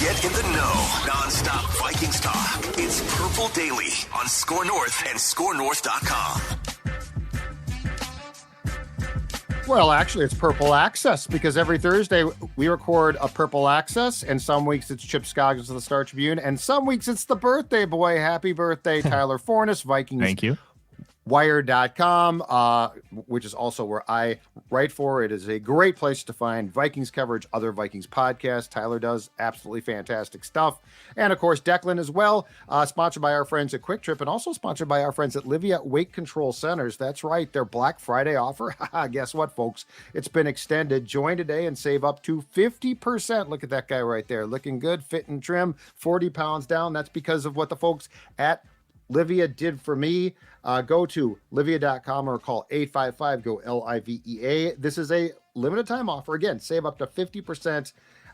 Get in the know. Non-stop Vikings talk. It's Purple Daily on Score North and ScoreNorth.com. Well, actually, it's Purple Access because every Thursday we record a Purple Access, and some weeks it's Chip Scoggins of the Star Tribune, and some weeks it's the birthday boy. Happy birthday, Tyler Forness, Vikings. Thank you. Wire.com, which is also where I write for. It is a great place to find Vikings coverage, other Vikings podcasts. Tyler does absolutely fantastic stuff. And of course, Declan as well, sponsored by our friends at Quick Trip and also sponsored by our friends at Livia Weight Control Centers. That's right, their Black Friday offer. Guess what, folks? It's been extended. Join today and save up to 50%. Look at that guy right there. Looking good, fit and trim, 40 pounds down. That's because of what the folks at Livia did for me. Go to livia.com or call 855-GO LIVEA. This is a limited time offer. Again, save up to 50%.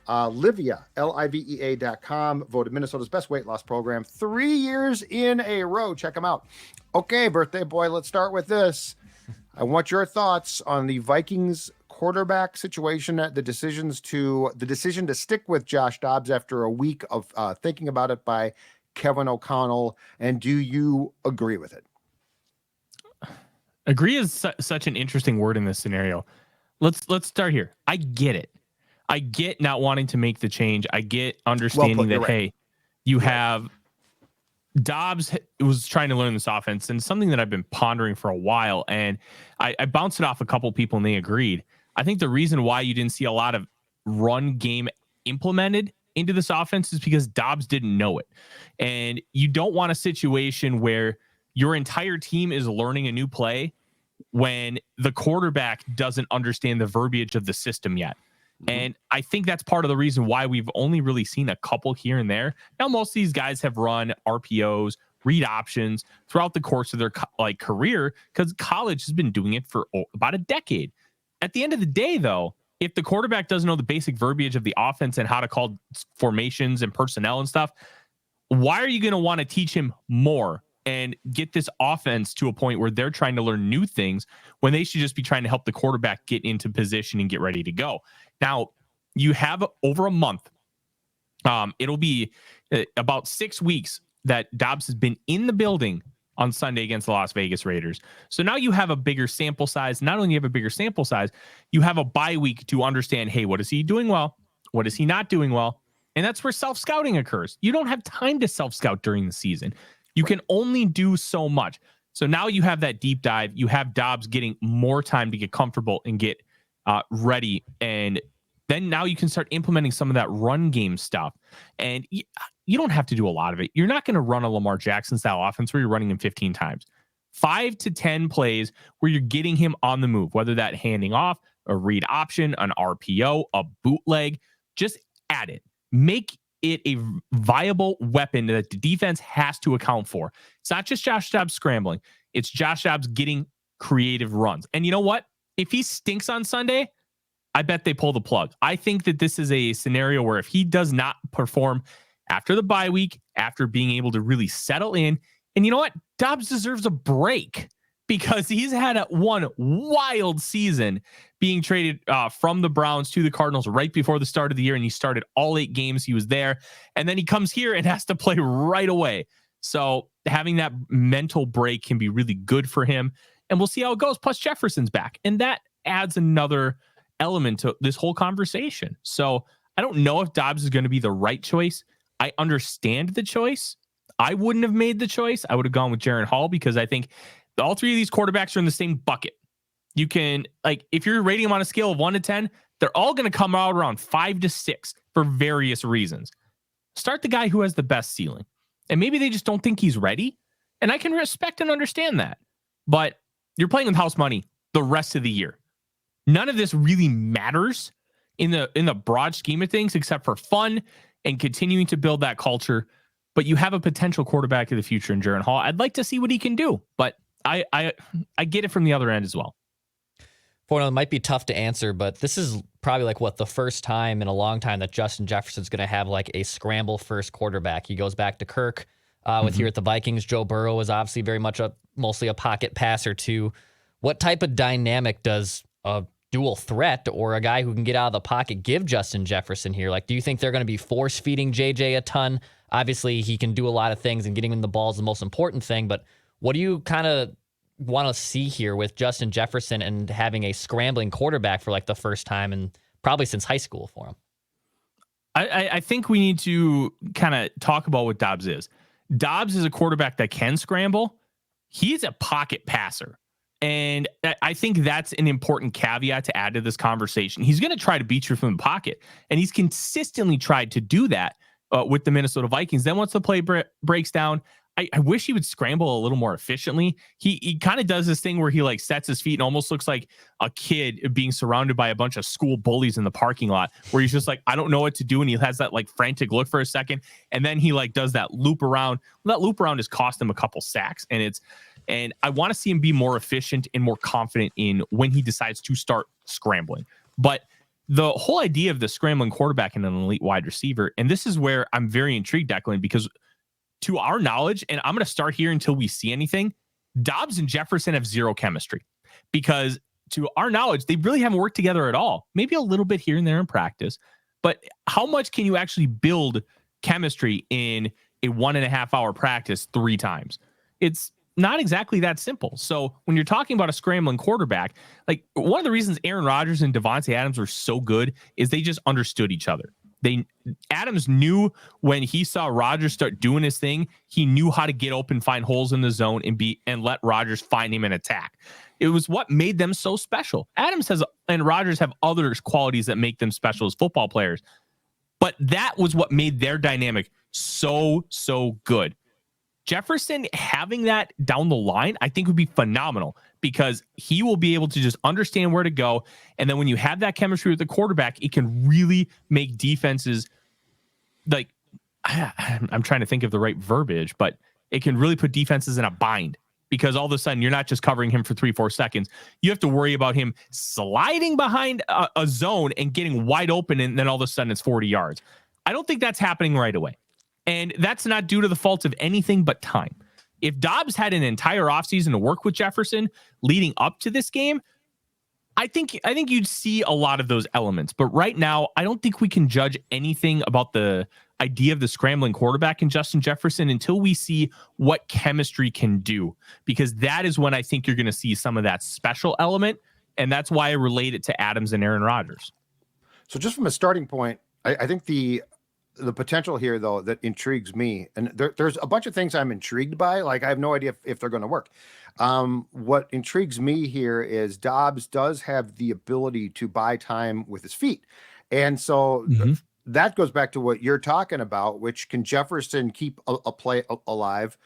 Livia, LIVEA.com, voted Minnesota's best weight loss program 3 years in a row. Check them out. Okay, birthday boy, let's start with this. I want your thoughts on the Vikings quarterback situation, the decision to stick with Josh Dobbs after a week of thinking about it by Kevin O'Connell, and do you agree with it? Agree is such an interesting word in this scenario. Let's start here. I get it. I get not wanting to make the change. I get understanding that, hey, you have Dobbs was trying to learn this offense, and something that I've been pondering for a while, and I bounced it off a couple people, and they agreed. I think the reason why you didn't see a lot of run game implemented into this offense is because Dobbs didn't know it. And you don't want a situation where your entire team is learning a new play when the quarterback doesn't understand the verbiage of the system yet. And I think that's part of the reason why we've only really seen a couple here and there. Now, most of these guys have run RPOs, read options throughout the course of their career, because college has been doing it for about a decade. At the end of the day, though, if the quarterback doesn't know the basic verbiage of the offense and how to call formations and personnel and stuff, why are you going to want to teach him more and get this offense to a point where they're trying to learn new things when they should just be trying to help the quarterback get into position and get ready to go? Now, you have over a month. It'll be about 6 weeks that Dobbs has been in the building on Sunday against the Las Vegas Raiders. So now you have a bigger sample size. Not only do you have a bigger sample size, you have a bye week to understand, hey, what is he doing well? What is he not doing well? And that's where self-scouting occurs. You don't have time to self-scout during the season. You can only do so much. So now you have that deep dive. You have Dobbs getting more time to get comfortable and get ready. And then now you can start implementing some of that run game stuff. And you don't have to do a lot of it. You're not going to run a Lamar Jackson style offense where you're running him 15 times. 5 to 10 plays where you're getting him on the move, whether that handing off, a read option, an RPO, a bootleg. Just add it. Make it a viable weapon that the defense has to account for. It's not just Josh Dobbs scrambling. It's Josh Dobbs getting creative runs. And you know what? If he stinks on Sunday, I bet they pull the plug. I think that this is a scenario where if he does not perform after the bye week, after being able to really settle in, and you know what? Dobbs deserves a break because he's had one wild season being traded from the Browns to the Cardinals right before the start of the year, and he started all 8 games. He was there, and then he comes here and has to play right away. So having that mental break can be really good for him, and we'll see how it goes. Plus, Jefferson's back, and that adds another element to this whole conversation. So I don't know if Dobbs is going to be the right choice. I understand the choice. I wouldn't have made the choice. I would have gone with Jaren Hall because I think all 3 of these quarterbacks are in the same bucket. You can, if you're rating them on a scale of 1 to 10, they're all going to come out around 5 to 6 for various reasons. Start the guy who has the best ceiling. And maybe they just don't think he's ready. And I can respect and understand that. But you're playing with house money the rest of the year. None of this really matters in the broad scheme of things, except for fun and continuing to build that culture. But you have a potential quarterback of the future in Jaren Hall. I'd like to see what he can do, but I get it from the other end as well. It might be tough to answer, but this is probably the first time in a long time that Justin Jefferson's going to have a scramble first quarterback. He goes back to Kirk with here at the Vikings. Joe Burrow is obviously very much mostly a pocket passer too. What type of dynamic does a dual threat or a guy who can get out of the pocket give Justin Jefferson here? Like, do you think they're going to be force feeding JJ a ton? Obviously, he can do a lot of things, and getting him the ball is the most important thing. But what do you kind of want to see here with Justin Jefferson and having a scrambling quarterback for like the first time and probably since high school for him? I think we need to kind of talk about what Dobbs is. Dobbs is a quarterback that can scramble. He's a pocket passer. And I think that's an important caveat to add to this conversation. He's going to try to beat you from the pocket, and he's consistently tried to do that with the Minnesota Vikings. Then once the play breaks down, I wish he would scramble a little more efficiently. He kind of does this thing where he like sets his feet and almost looks like a kid being surrounded by a bunch of school bullies in the parking lot, where he's just like, I don't know what to do. And he has that like frantic look for a second. And then he like does that loop around. Well, that loop around has cost him a couple sacks. And I want to see him be more efficient and more confident in when he decides to start scrambling. But the whole idea of the scrambling quarterback and an elite wide receiver, and this is where I'm very intrigued, Declan, because to our knowledge, and I'm going to start here until we see anything, Dobbs and Jefferson have zero chemistry, because to our knowledge, they really haven't worked together at all. Maybe a little bit here and there in practice, but how much can you actually build chemistry in a 1.5 hour practice 3 times? It's not exactly that simple. So when you're talking about a scrambling quarterback, like one of the reasons Aaron Rodgers and Devontae Adams were so good is they just understood each other. Adams knew when he saw Rodgers start doing his thing, he knew how to get open, find holes in the zone, and let Rodgers find him and attack. It was what made them so special. Adams and Rodgers have other qualities that make them special as football players, but that was what made their dynamic so good. Jefferson having that down the line, I think would be phenomenal, because he will be able to just understand where to go. And then when you have that chemistry with the quarterback, it can really make defenses like, I'm trying to think of the right verbiage, but it can really put defenses in a bind, because all of a sudden you're not just covering him for 3-4 seconds. You have to worry about him sliding behind a zone and getting wide open. And then all of a sudden it's 40 yards. I don't think that's happening right away. And that's not due to the fault of anything but time. If Dobbs had an entire offseason to work with Jefferson leading up to this game, I think you'd see a lot of those elements. But right now, I don't think we can judge anything about the idea of the scrambling quarterback in Justin Jefferson until we see what chemistry can do, because that is when I think you're going to see some of that special element. And that's why I relate it to Adams and Aaron Rodgers. So just from a starting point, I think the potential here, though, that intrigues me, and there's a bunch of things I'm intrigued by. Like, I have no idea if they're going to work. What intrigues me here is Dobbs does have the ability to buy time with his feet. And so that goes back to what you're talking about, which can Jefferson keep a play alive?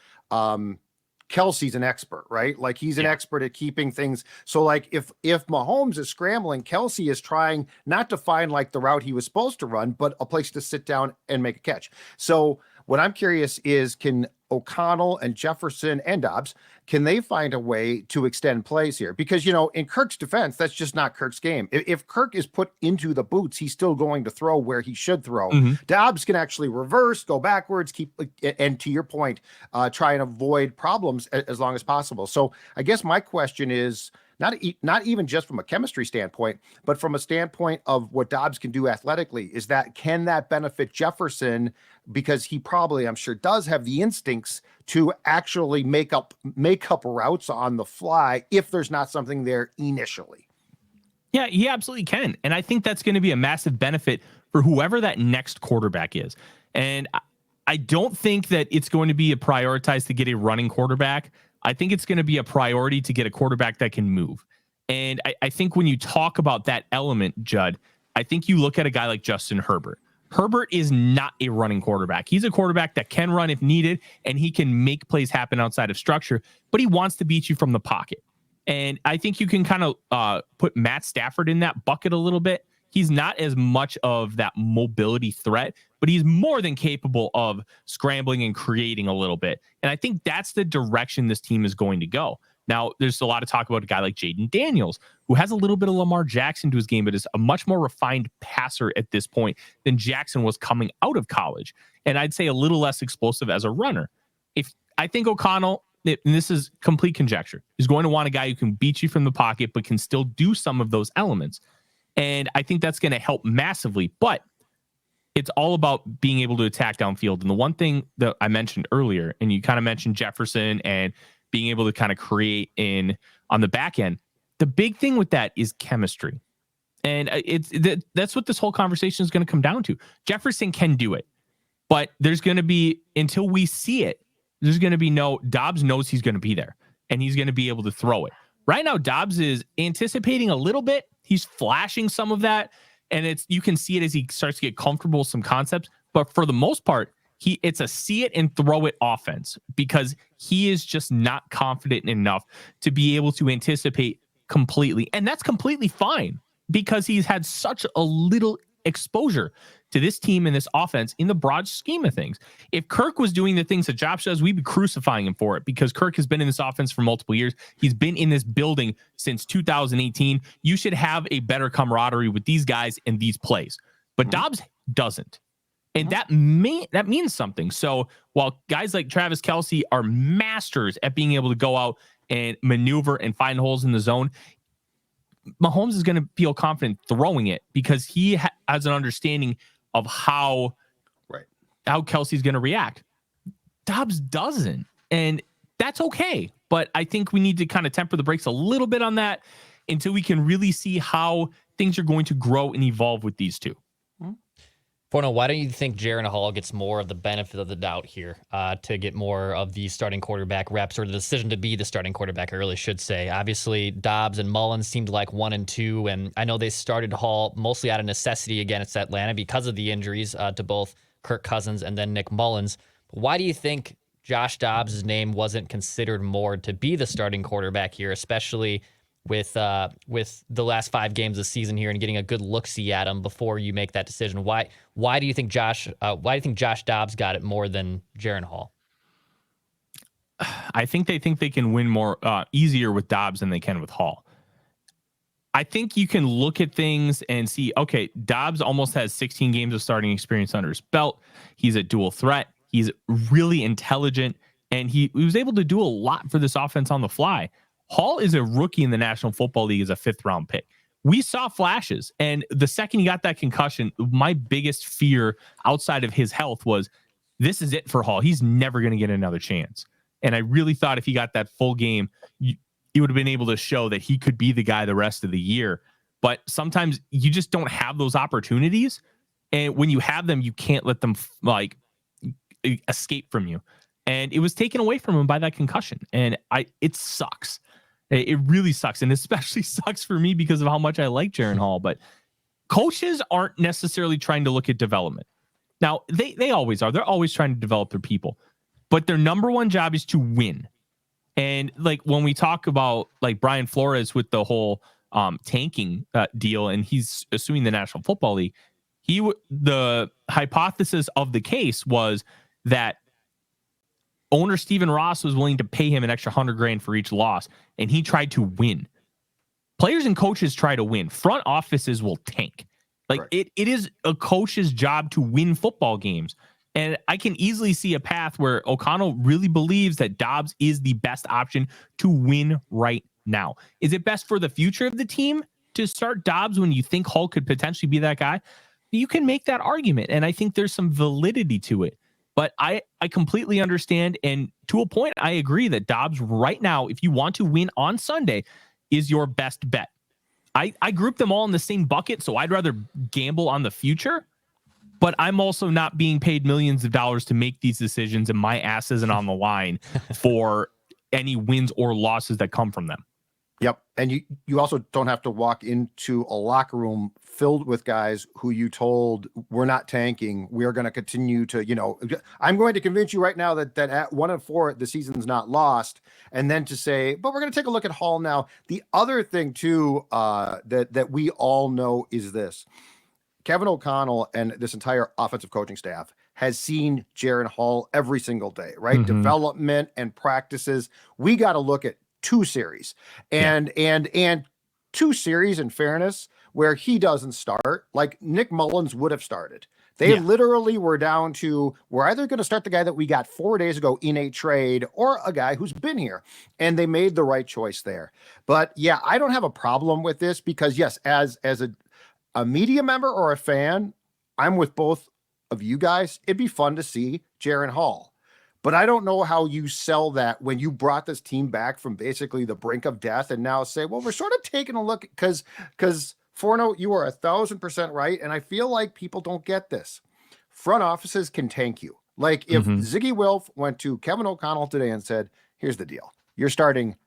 Kelsey's an expert, right? Like, he's an expert at keeping things. So like if Mahomes is scrambling, Kelsey is trying not to find like the route he was supposed to run, but a place to sit down and make a catch. So what I'm curious is, can O'Connell and Jefferson and Dobbs, can they find a way to extend plays here? Because, you know, in Kirk's defense, that's just not Kirk's game. If Kirk is put into the boots, he's still going to throw where he should throw. Dobbs can actually reverse, go backwards, and to your point, try and avoid problems as long as possible. So I guess my question is, not even just from a chemistry standpoint, but from a standpoint of what Dobbs can do athletically, is that, can that benefit Jefferson? Because he probably, I'm sure, does have the instincts to actually make up routes on the fly if there's not something there initially. Yeah, he absolutely can. And I think that's going to be a massive benefit for whoever that next quarterback is. And I don't think that it's going to be a prioritized to get a running quarterback. I think it's going to be a priority to get a quarterback that can move. And I think when you talk about that element, Judd, I think you look at a guy like Justin Herbert. Herbert is not a running quarterback. He's a quarterback that can run if needed, and he can make plays happen outside of structure, but he wants to beat you from the pocket. And I think you can kind of put Matt Stafford in that bucket a little bit. He's not as much of that mobility threat, but he's more than capable of scrambling and creating a little bit. And I think that's the direction this team is going to go. Now, there's a lot of talk about a guy like Jaden Daniels, who has a little bit of Lamar Jackson to his game, but is a much more refined passer at this point than Jackson was coming out of college. And I'd say a little less explosive as a runner. I think O'Connell, and this is complete conjecture, is going to want a guy who can beat you from the pocket, but can still do some of those elements. And I think that's going to help massively. But it's all about being able to attack downfield. And the one thing that I mentioned earlier, and you kind of mentioned Jefferson and being able to kind of create on the back end, the big thing with that is chemistry. And that's what this whole conversation is going to come down to. Jefferson can do it, but there's going to be, until we see it, there's going to be Dobbs knows he's going to be there and he's going to be able to throw it. Right now, Dobbs is anticipating a little bit. He's flashing some of that, and you can see it as he starts to get comfortable with some concepts. But for the most part, it's a see it and throw it offense, because he is just not confident enough to be able to anticipate completely. And that's completely fine, because he's had such a little exposure to this team and this offense in the broad scheme of things. If Kirk was doing the things that Josh does, we'd be crucifying him for it, because Kirk has been in this offense for multiple years. He's been in this building since 2018. You should have a better camaraderie with these guys and these plays. But Dobbs doesn't. And that means something. So while guys like Travis Kelce are masters at being able to go out and maneuver and find holes in the zone, Mahomes is going to feel confident throwing it, because he has an understanding of how Kelce's going to react. Dobbs doesn't, and that's okay. But I think we need to kind of temper the brakes a little bit on that until we can really see how things are going to grow and evolve with these two. Forno, why don't you think Jaren Hall gets more of the benefit of the doubt here to get more of the starting quarterback reps, or the decision to be the starting quarterback, I really should say? Obviously, Dobbs and Mullins seemed like 1 and 2, and I know they started Hall mostly out of necessity against Atlanta because of the injuries to both Kirk Cousins and then Nick Mullins. Why do you think Josh Dobbs' name wasn't considered more to be the starting quarterback here, especially with the last 5 games of the season here and getting a good look-see at him before you make that decision? Why do you think Josh Dobbs got it more than Jaren Hall? I think they can win more easier with Dobbs than they can with Hall. I think you can look at things and see, okay, Dobbs almost has 16 games of starting experience under his belt. He's a dual threat. He's really intelligent, and he was able to do a lot for this offense on the fly. Hall is a rookie in the National Football League as a 5th-round pick. We saw flashes, and the second he got that concussion, my biggest fear outside of his health was, this is it for Hall. He's never going to get another chance. And I really thought if he got that full game, he would have been able to show that he could be the guy the rest of the year. But sometimes you just don't have those opportunities, and when you have them, you can't let them escape from you. And it was taken away from him by that concussion, and it sucks. It really sucks, and especially sucks for me because of how much I like Jaren Hall. But coaches aren't necessarily trying to look at development. Now, they always are. They're always trying to develop their people. But their number one job is to win. And like when we talk about like Brian Flores with the whole tanking deal, and he's assuming the National Football League, the hypothesis of the case was that owner Stephen Ross was willing to pay him an extra $100,000 for each loss, and he tried to win. Players and coaches try to win. Front offices will tank. It is a coach's job to win football games. And I can easily see a path where O'Connell really believes that Dobbs is the best option to win right now. Is it best for the future of the team to start Dobbs when you think Hall could potentially be that guy? You can make that argument, and I think there's some validity to it. But I completely understand, and to a point, I agree that Dobbs right now, if you want to win on Sunday, is your best bet. I group them all in the same bucket, so I'd rather gamble on the future, but I'm also not being paid millions of dollars to make these decisions, and my ass isn't on the line for any wins or losses that come from them. Yep. And you also don't have to walk into a locker room filled with guys who you told, we're not tanking. We are going to continue to, I'm going to convince you right now that at 1-4, the season's not lost. And then to say, but we're going to take a look at Hall now. The other thing too, that we all know is this: Kevin O'Connell and this entire offensive coaching staff has seen Jaren Hall every single day, right? Mm-hmm. Development and practices. We got to look at 2 series and 2 series in fairness where he doesn't start, like Nick Mullins would have started. They literally were down to, we're either going to start the guy that we got 4 days ago in a trade or a guy who's been here. And they made the right choice there. But yeah, I don't have a problem with this because yes, as a media member or a fan, I'm with both of you guys. It'd be fun to see Jaren Hall. But I don't know how you sell that when you brought this team back from basically the brink of death and now say, well, we're sort of taking a look because Forno, you are 1,000% right. And I feel like people don't get this. Front offices can tank you. Like if Ziggy Wilf went to Kevin O'Connell today and said, here's the deal. You're starting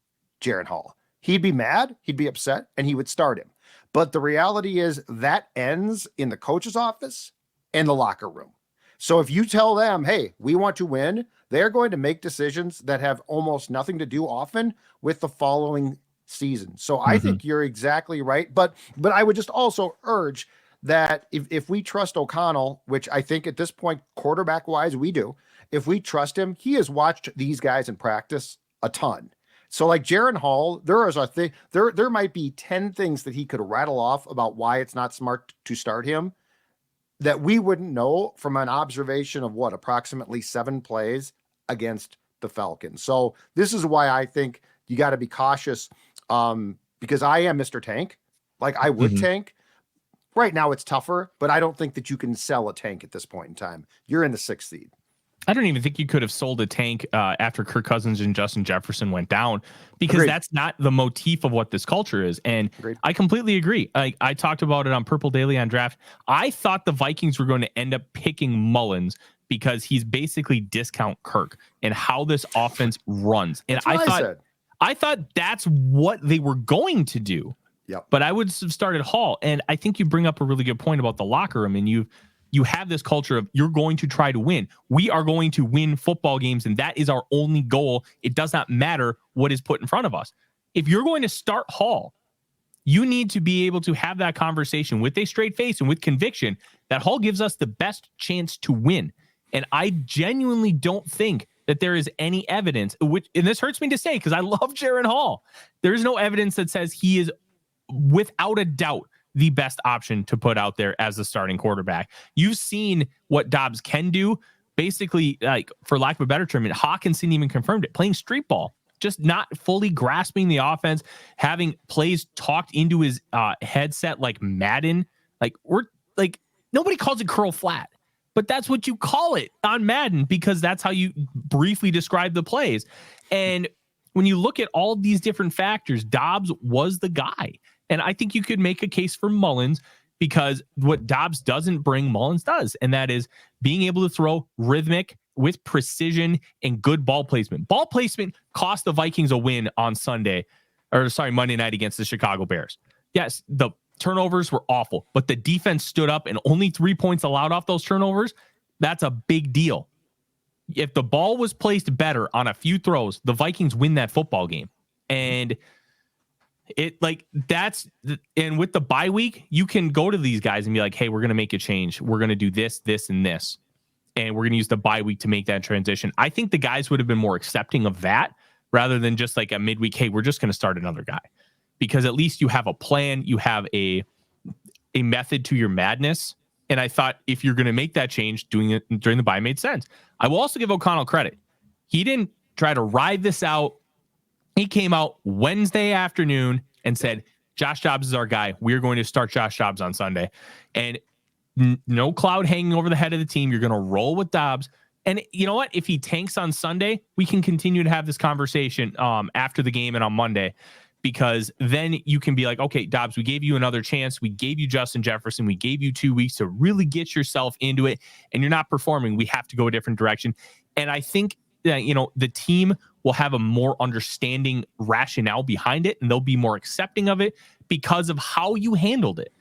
Jaren Hall. He'd be mad. He'd be upset and he would start him. But the reality is that ends in the coach's office and the locker room. So if you tell them, hey, we want to win, they're going to make decisions that have almost nothing to do often with the following season. So I think you're exactly right. But I would just also urge that if we trust O'Connell, which I think at this point, quarterback wise, we do, if we trust him, he has watched these guys in practice a ton. So like Jaren Hall, there might be 10 things that he could rattle off about why it's not smart to start him that we wouldn't know from an observation of approximately 7 plays against the Falcons. So this is why I think you got to be cautious because I am Mr. Tank. Like I would tank. Right now it's tougher, but I don't think that you can sell a tank at this point in time. You're in the 6th seed. I don't even think you could have sold a tank after Kirk Cousins and Justin Jefferson went down because that's not the motif of what this culture is. And I completely agree. I talked about it on Purple Daily on Draft. I thought the Vikings were going to end up picking Mullins because he's basically discount Kirk and how this offense runs. And I thought that's what they were going to do. Yep. But I would have started Hall. And I think you bring up a really good point about the locker room. And you have this culture of you're going to try to win. We are going to win football games. And that is our only goal. It does not matter what is put in front of us. If you're going to start Hall, you need to be able to have that conversation with a straight face and with conviction that Hall gives us the best chance to win. And I genuinely don't think that there is any evidence, and this hurts me to say because I love Jaren Hall. There's no evidence that says he is without a doubt the best option to put out there as the starting quarterback. You've seen what Dobbs can do. Basically, like for lack of a better term, Hawkinson even confirmed it, playing street ball, just not fully grasping the offense, having plays talked into his headset like Madden. Nobody calls it curl flat, but that's what you call it on Madden because that's how you briefly describe the plays. And when you look at all of these different factors, Dobbs was the guy. And I think you could make a case for Mullins because what Dobbs doesn't bring, Mullins does. And that is being able to throw rhythmic with precision and good ball placement. Ball placement cost the Vikings a win on Monday night against the Chicago Bears. Yes, the turnovers were awful, but the defense stood up and only 3 points allowed off those turnovers. That's a big deal. If the ball was placed better on a few throws, the Vikings win that football game. And and with the bye week, you can go to these guys and be like, hey, we're going to make a change. We're going to do this, this, and this. And we're going to use the bye week to make that transition. I think the guys would have been more accepting of that rather than just like a midweek, hey, we're just going to start another guy. Because at least you have a plan, you have a method to your madness. And I thought if you're going to make that change, doing it during the bye made sense. I will also give O'Connell credit. He didn't try to ride this out. He came out Wednesday afternoon and said, Josh Dobbs is our guy. We're going to start Josh Dobbs on Sunday. And no cloud hanging over the head of the team. You're going to roll with Dobbs. And you know what? If he tanks on Sunday, we can continue to have this conversation after the game and on Monday. Because then you can be like, okay, Dobbs, we gave you another chance. We gave you Justin Jefferson. We gave you 2 weeks to really get yourself into it. And you're not performing. We have to go a different direction. And I think that, the team will have a more understanding rationale behind it. And they'll be more accepting of it because of how you handled it.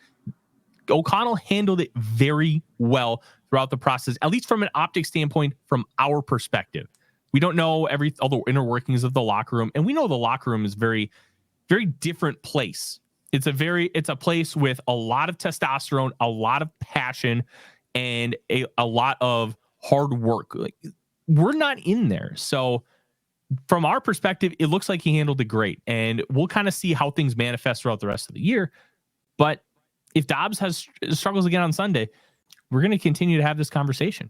O'Connell handled it very well throughout the process, at least from an optics standpoint, from our perspective. We don't know all the inner workings of the locker room. And we know the locker room is very different place. It's a place with a lot of testosterone, a lot of passion, and a lot of hard work. Like, we're not in there. So from our perspective, it looks like he handled it great. And we'll kind of see how things manifest throughout the rest of the year. But if Dobbs has struggles again on Sunday, we're going to continue to have this conversation.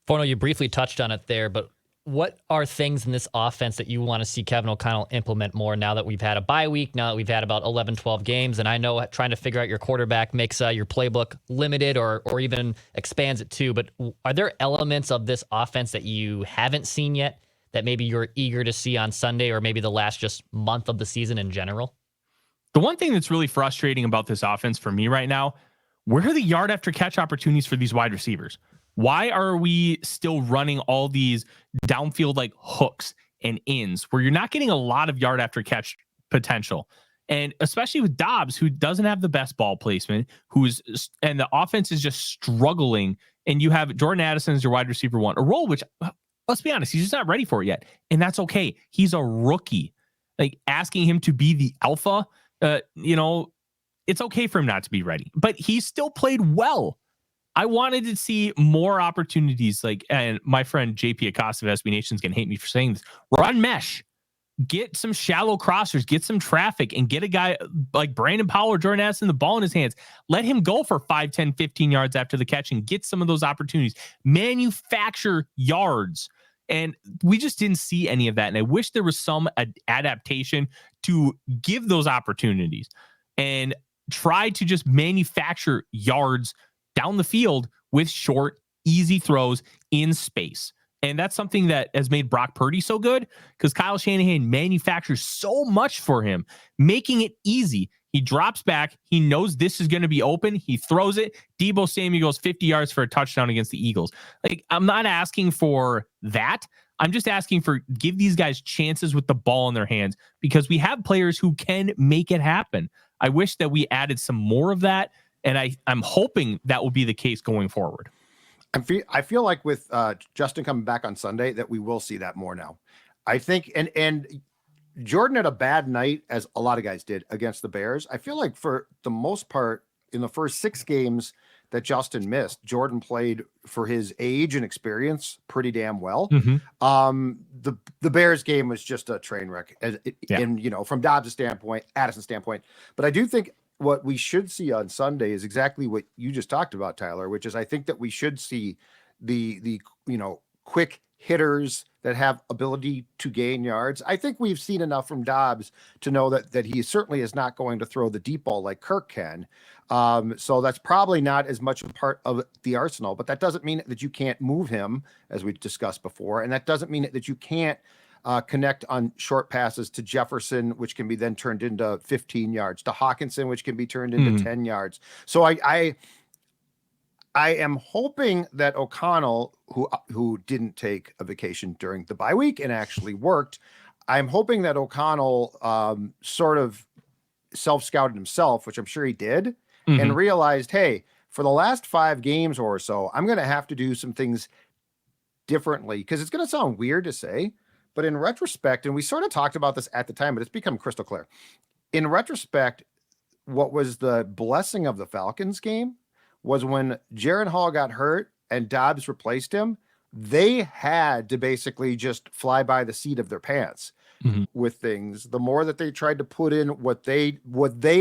Forno, you briefly touched on it there, but what are things in this offense that you want to see Kevin O'Connell implement more now that we've had a bye week, now that we've had about 11, 12 games? And I know trying to figure out your quarterback makes your playbook limited or even expands it too. But are there elements of this offense that you haven't seen yet that maybe you're eager to see on Sunday or maybe the last just month of the season in general? The one thing that's really frustrating about this offense for me right now, where are the yard after catch opportunities for these wide receivers? Why are we still running all these downfield like hooks and ins where you're not getting a lot of yard after catch potential? And especially with Dobbs, who doesn't have the best ball placement, and the offense is just struggling. And you have Jordan Addison as your wide receiver one, a role which, let's be honest, he's just not ready for it yet. And that's okay. He's a rookie. Like asking him to be the alpha, it's okay for him not to be ready, but he still played well. I wanted to see more opportunities, and my friend JP Acosta of SB Nation's going to hate me for saying this. Run mesh, get some shallow crossers, get some traffic, and get a guy like Brandon Powell or Jordan Addison the ball in his hands. Let him go for 5, 10, 15 yards after the catch and get some of those opportunities. Manufacture yards. And we just didn't see any of that. And I wish there was some adaptation to give those opportunities and try to just manufacture yards down the field with short, easy throws in space. And that's something that has made Brock Purdy so good because Kyle Shanahan manufactures so much for him, making it easy. He drops back. He knows this is going to be open. He throws it. Deebo Samuel goes 50 yards for a touchdown against the Eagles. I'm not asking for that. I'm just asking for give these guys chances with the ball in their hands because we have players who can make it happen. I wish that we added some more of that. And I'm hoping that will be the case going forward. I feel like with Justin coming back on Sunday that we will see that more now. I think, and Jordan had a bad night, as a lot of guys did, against the Bears. I feel like for the most part, in the first 6 games that Justin missed, Jordan played for his age and experience pretty damn well. The Bears game was just a train wreck, and from Dobbs' standpoint, Addison's standpoint. But I do think what we should see on Sunday is exactly what you just talked about, Tyler, which is I think that we should see the quick hitters that have ability to gain yards. I think we've seen enough from Dobbs to know that he certainly is not going to throw the deep ball like Kirk can. So that's probably not as much a part of the arsenal, but that doesn't mean that you can't move him, as we discussed before. And that doesn't mean that you can't connect on short passes to Jefferson, which can be then turned into 15 yards, to Hawkinson, which can be turned into 10 yards. So I am hoping that O'Connell, who didn't take a vacation during the bye week and actually worked, I'm hoping that O'Connell sort of self-scouted himself, which I'm sure he did, and realized, hey, for the last 5 games or so, I'm going to have to do some things differently, because it's going to sound weird to say, but in retrospect, and we sort of talked about this at the time, but it's become crystal clear. In retrospect, what was the blessing of the Falcons game was when Jaren Hall got hurt and Dobbs replaced him, they had to basically just fly by the seat of their pants with things. The more that they tried to put in what they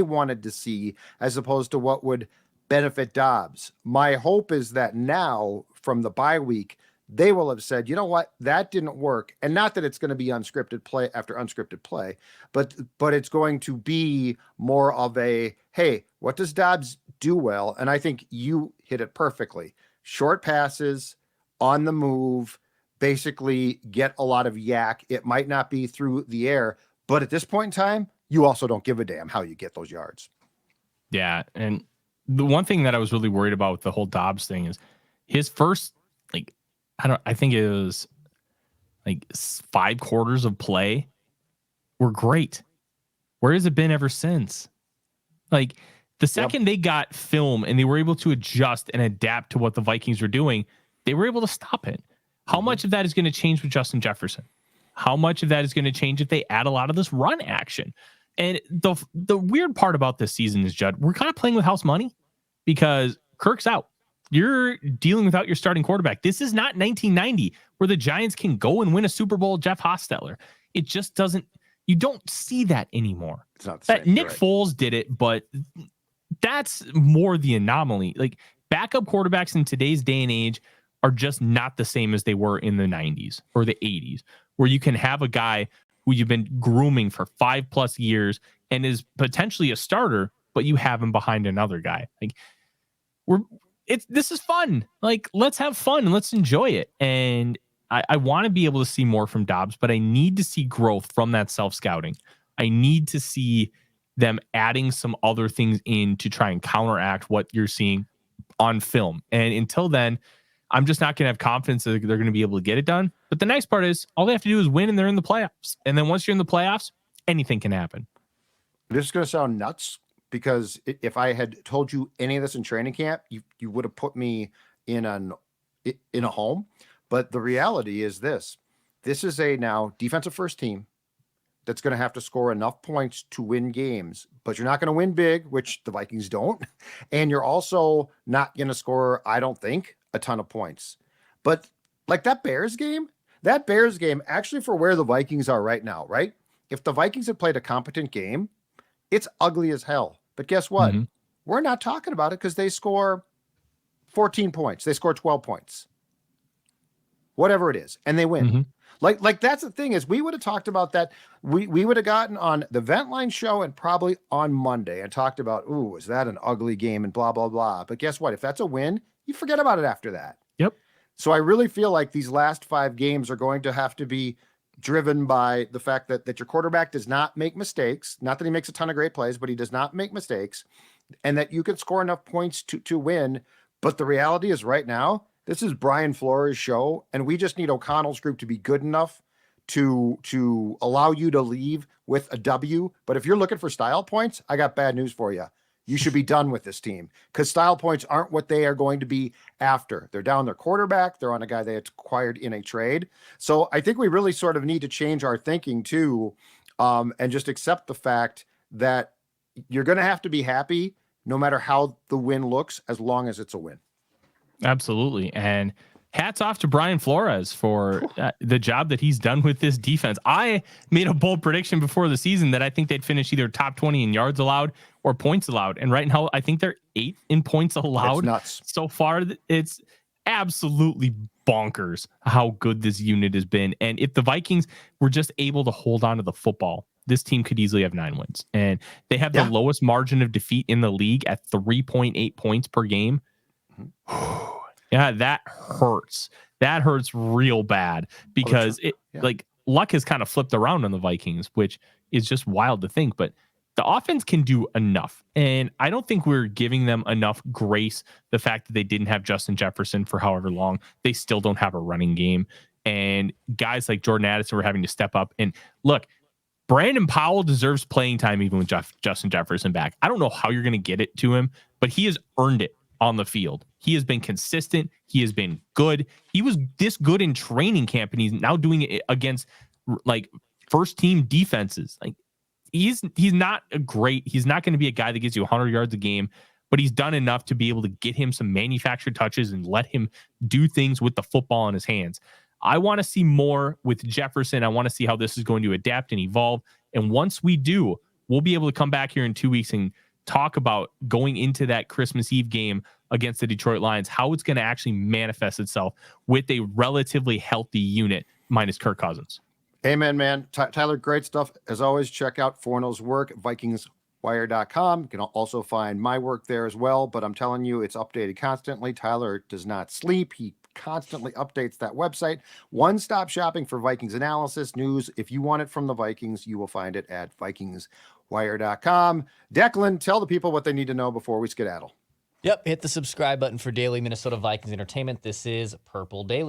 wanted to see, as opposed to what would benefit Dobbs. My hope is that now, from the bye week, they will have said, you know what, that didn't work. And not that it's going to be unscripted play after unscripted play, but it's going to be more of a, hey, what does Dobbs do well? And I think you hit it perfectly. Short passes, on the move, basically get a lot of yak. It might not be through the air, but at this point in time, you also don't give a damn how you get those yards. Yeah. And the one thing that I was really worried about with the whole Dobbs thing is his first, I think it was 5 quarters of play were great. Where has it been ever since? The second they got film and they were able to adjust and adapt to what the Vikings were doing, they were able to stop it. How much of that is going to change with Justin Jefferson? How much of that is going to change if they add a lot of this run action? And the weird part about this season is, Judd, we're kind of playing with house money because Kirk's out. You're dealing without your starting quarterback. This is not 1990 where the Giants can go and win a Super Bowl, Jeff Hostetler. It just doesn't, you don't see that anymore. It's not the same. Nick Foles did it, but that's more the anomaly. backup quarterbacks in today's day and age are just not the same as they were in the 90s or the 80s, where you can have a guy who you've been grooming for 5+ years and is potentially a starter, but you have him behind another guy. Like this is fun. Like, let's have fun and let's enjoy it. And I want to be able to see more from Dobbs, but I need to see growth from that self-scouting. I need to see them adding some other things in to try and counteract what you're seeing on film. And until then, I'm just not going to have confidence that they're going to be able to get it done. But the nice part is all they have to do is win and they're in the playoffs. And then once you're in the playoffs, anything can happen. This is going to sound nuts because if I had told you any of this in training camp, you would have put me in a home. But the reality is this is a now defensive first team that's going to have to score enough points to win games, but you're not going to win big, which the Vikings don't. And you're also not going to score, I don't think, a ton of points. But like that Bears game actually, for where the Vikings are right now, right? If the Vikings had played a competent game, it's ugly as hell. But guess what? Mm-hmm. We're not talking about it because they score 14 points. They score 12 points. Whatever it is, and they win. Mm-hmm. Like that's the thing is we would have talked about that. We would have gotten on the Vent Line show and probably on Monday and talked about, ooh, is that an ugly game and blah, blah, blah. But guess what? If that's a win, you forget about it after that. Yep. So I really feel like these last 5 games are going to have to be driven by the fact that your quarterback does not make mistakes. Not that he makes a ton of great plays, but he does not make mistakes, and that you can score enough points to win. But the reality is right now, this is Brian Flores' show, and we just need O'Connell's group to be good enough to allow you to leave with a W. But if you're looking for style points, I got bad news for you. You should be done with this team because style points aren't what they are going to be after. They're down their quarterback. They're on a guy they acquired in a trade. So I think we really sort of need to change our thinking too, and just accept the fact that you're going to have to be happy no matter how the win looks, as long as it's a win. Absolutely. And hats off to Brian Flores for the job that he's done with this defense. I made a bold prediction before the season that I think they'd finish either top 20 in yards allowed or points allowed. And right now, I think they're 8th in points allowed. That's nuts. So far, it's absolutely bonkers how good this unit has been. And if the Vikings were just able to hold on to the football, this team could easily have 9 wins. And they have the lowest margin of defeat in the league at 3.8 points per game. Yeah, that hurts. That hurts real bad because like luck has kind of flipped around on the Vikings, which is just wild to think. But the offense can do enough, and I don't think we're giving them enough grace. The fact that they didn't have Justin Jefferson for however long, they still don't have a running game, and guys like Jordan Addison were having to step up. And look, Brandon Powell deserves playing time even with Justin Jefferson back. I don't know how you're going to get it to him, but he has earned it on the field. He has been consistent. He has been good. He was this good in training camp, and he's now doing it against like first team defenses. Like he's not he's not going to be a guy that gets you 100 yards a game, but he's done enough to be able to get him some manufactured touches and let him do things with the football in his hands. I want to see more with Jefferson. I want to see how this is going to adapt and evolve. And once we do, we'll be able to come back here in 2 weeks and talk about going into that Christmas Eve game against the Detroit Lions, how it's going to actually manifest itself with a relatively healthy unit minus Kirk Cousins. Amen, man. Tyler, great stuff. As always, check out Forno's work at VikingsWire.com. You can also find my work there as well, but I'm telling you, it's updated constantly. Tyler does not sleep. He constantly updates that website. One-stop shopping for Vikings analysis, news. If you want it from the Vikings, you will find it at VikingsWire.com. Declan, tell the people what they need to know before we skedaddle. Yep, hit the subscribe button for daily Minnesota Vikings entertainment. This is Purple Daily.